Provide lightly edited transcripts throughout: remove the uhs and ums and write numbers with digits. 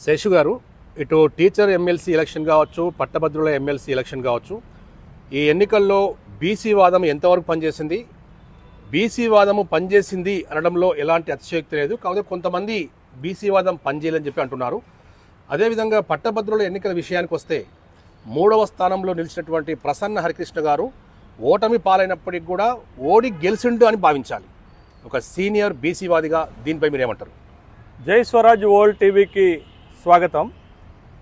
శేషు గారు, ఇటు teacher MLC election కావచ్చు, పట్టభద్రుల ఎమ్మెల్సీ ఎలక్షన్ కావచ్చు, ఈ ఎన్నికల్లో బీసీ వాదం ఎంతవరకు పనిచేసింది? బీసీ వాదము పనిచేసింది అనడంలో ఎలాంటి అతిశయోక్తి లేదు. కాకపోతే కొంతమంది బీసీ వాదం పనిచేయాలని చెప్పి అంటున్నారు. అదేవిధంగా పట్టభద్రుల ఎన్నికల విషయానికి వస్తే 3వ స్థానంలో నిలిచినటువంటి ప్రసన్న హరికృష్ణ గారు ఓటమి పాలైనప్పటికీ కూడా ఓడి గెలిచిండు అని భావించాలి. ఒక సీనియర్ బీసీ వాదిగా దీనిపై మీరేమంటారు? జై స్వరాజ్ వరల్డ్ టీవీకి స్వాగతం.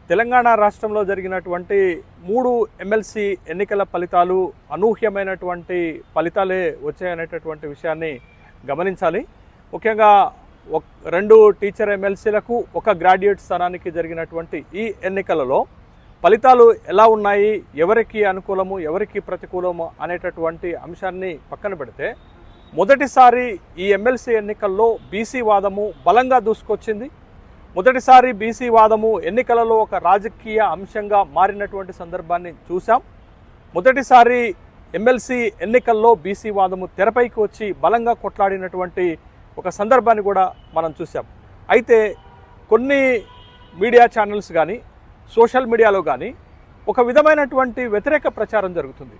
తెలంగాణ రాష్ట్రంలో జరిగినటువంటి 3 ఎమ్మెల్సీ ఎన్నికల ఫలితాలు అనూహ్యమైనటువంటి ఫలితాలే వచ్చాయనేటటువంటి విషయాన్ని గమనించాలి. ముఖ్యంగా 2 టీచర్ ఎమ్మెల్సీలకు 1 గ్రాడ్యుయేట్ స్థానానికి జరిగినటువంటి ఈ ఎన్నికలలో ఫలితాలు ఎలా ఉన్నాయి, ఎవరికి అనుకూలము ఎవరికి ప్రతికూలము అనేటటువంటి అంశాన్ని పక్కన పెడితే, మొదటిసారి ఈ ఎమ్మెల్సీ ఎన్నికల్లో బీసీ వాదము బలంగా దూసుకొచ్చింది. మొదటిసారి బీసీ వాదము ఎన్నికలలో ఒక రాజకీయ అంశంగా మారినటువంటి సందర్భాన్ని చూసాం. మొదటిసారి ఎమ్మెల్సీ ఎన్నికల్లో బీసీ వాదము తెరపైకి వచ్చి బలంగా కొట్లాడినటువంటి ఒక సందర్భాన్ని కూడా మనం చూసాం. అయితే కొన్ని మీడియా ఛానల్స్ కానీ సోషల్ మీడియాలో కానీ ఒక విధమైనటువంటి వ్యతిరేక ప్రచారం జరుగుతుంది.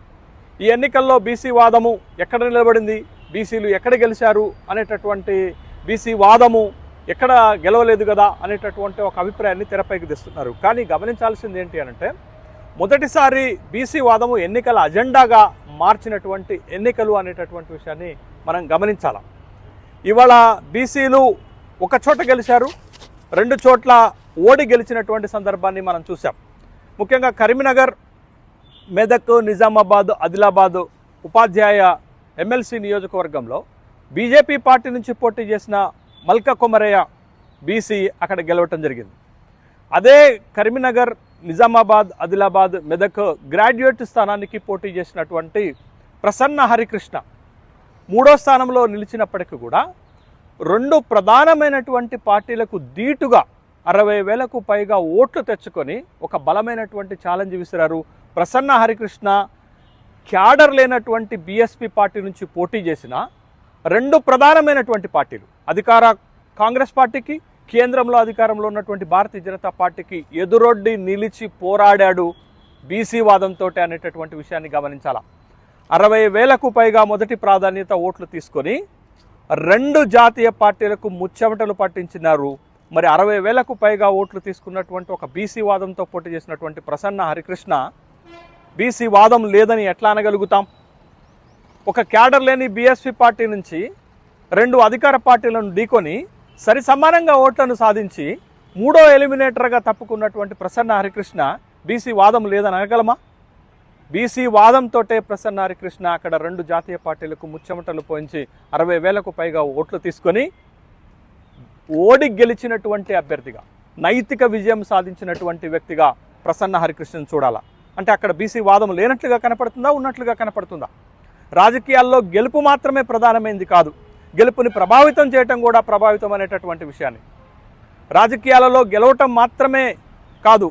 ఈ ఎన్నికల్లో బీసీ వాదము ఎక్కడ నిలబడింది, బీసీలు ఎక్కడ గెలిచారు అనేటటువంటి, బీసీ వాదము ఎక్కడ గెలవలేదు కదా అనేటటువంటి ఒక అభిప్రాయాన్ని తెరపైకి తెస్తున్నారు. కానీ గమనించాల్సింది ఏంటి అనంటే, మొదటిసారి బీసీ వాదము ఎన్నికల అజెండాగా మార్చినటువంటి ఎన్నికలు అనేటటువంటి విషయాన్ని మనం గమనించాలి. ఇవాళ బీసీలు ఒక చోట గెలిచారు, 2 చోట్ల ఓడి గెలిచినటువంటి సందర్భాన్ని మనం చూసాం. ముఖ్యంగా కరీంనగర్, మెదక్, నిజామాబాద్, ఆదిలాబాద్ ఉపాధ్యాయ ఎమ్మెల్సీ నియోజకవర్గంలో బీజేపీ పార్టీ నుంచి పోటీ చేసిన మల్క కొమరయ్య బీసీ అక్కడ గెలవటం జరిగింది. అదే కరీంనగర్, నిజామాబాద్, ఆదిలాబాద్, మెదక్ గ్రాడ్యుయేట్ స్థానానికి పోటీ చేసినటువంటి ప్రసన్న హరికృష్ణ 3వ స్థానంలో నిలిచినప్పటికీ కూడా 2 ప్రధానమైనటువంటి పార్టీలకు ధీటుగా 60,000కు పైగా ఓట్లు తెచ్చుకొని ఒక బలమైనటువంటి ఛాలెంజ్ విసిరారు. ప్రసన్న హరికృష్ణ క్యాడర్ లేనటువంటి బీఎస్పీ పార్టీ నుంచి పోటీ చేసిన 2 ప్రధానమైనటువంటి పార్టీలు, అధికార కాంగ్రెస్ పార్టీకి, కేంద్రంలో అధికారంలో ఉన్నటువంటి భారతీయ జనతా పార్టీకి ఎదురొడ్డి నిలిచి పోరాడాడు బీసీ వాదంతో అనేటటువంటి విషయాన్ని గమనించాలా. 60,000కు పైగా మొదటి ప్రాధాన్యత ఓట్లు తీసుకొని 2 జాతీయ పార్టీలకు ముచ్చెమటలు పట్టించినారు. మరి 60,000కు పైగా ఓట్లు తీసుకున్నటువంటి ఒక బీసీ వాదంతో పోటీ చేసినటువంటి ప్రసన్న హరికృష్ణ బీసీ వాదం లేదని ఎట్లా అనగలుగుతాం? ఒక క్యాడర్ లేని బీఎస్పీ పార్టీ నుంచి 2 అధికార పార్టీలను ఢీకొని సరి సమానంగా ఓట్లను సాధించి 3వ ఎలిమినేటర్గా తప్పుకున్నటువంటి ప్రసన్న హరికృష్ణ బీసీ వాదం లేదని అనగలమా? బీసీ వాదంతో ప్రసన్న హరికృష్ణ అక్కడ 2 జాతీయ పార్టీలకు ముచ్చెమటలు పోయించి 60,000కు పైగా ఓట్లు తీసుకొని ఓడి గెలిచినటువంటి అభ్యర్థిగా, నైతిక విజయం సాధించినటువంటి వ్యక్తిగా ప్రసన్న హరికృష్ణను చూడాలా. అంటే అక్కడ బీసీ వాదం లేనట్లుగా కనపడుతుందా, ఉన్నట్లుగా కనపడుతుందా? రాజకీయాల్లో గెలుపు మాత్రమే ప్రధానమైనది కాదు, గెలుపుని ప్రభావితం చేయటం కూడా ప్రభావితం అనేటటువంటి విషయాన్ని, రాజకీయాలలో గెలవటం మాత్రమే కాదు,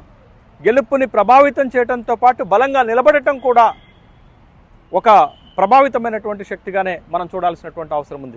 గెలుపుని ప్రభావితం చేయడంతో పాటు బలంగా నిలబడటం కూడా ఒక ప్రభావితమైనటువంటి శక్తిగానే మనం చూడాల్సినటువంటి అవసరం ఉంది.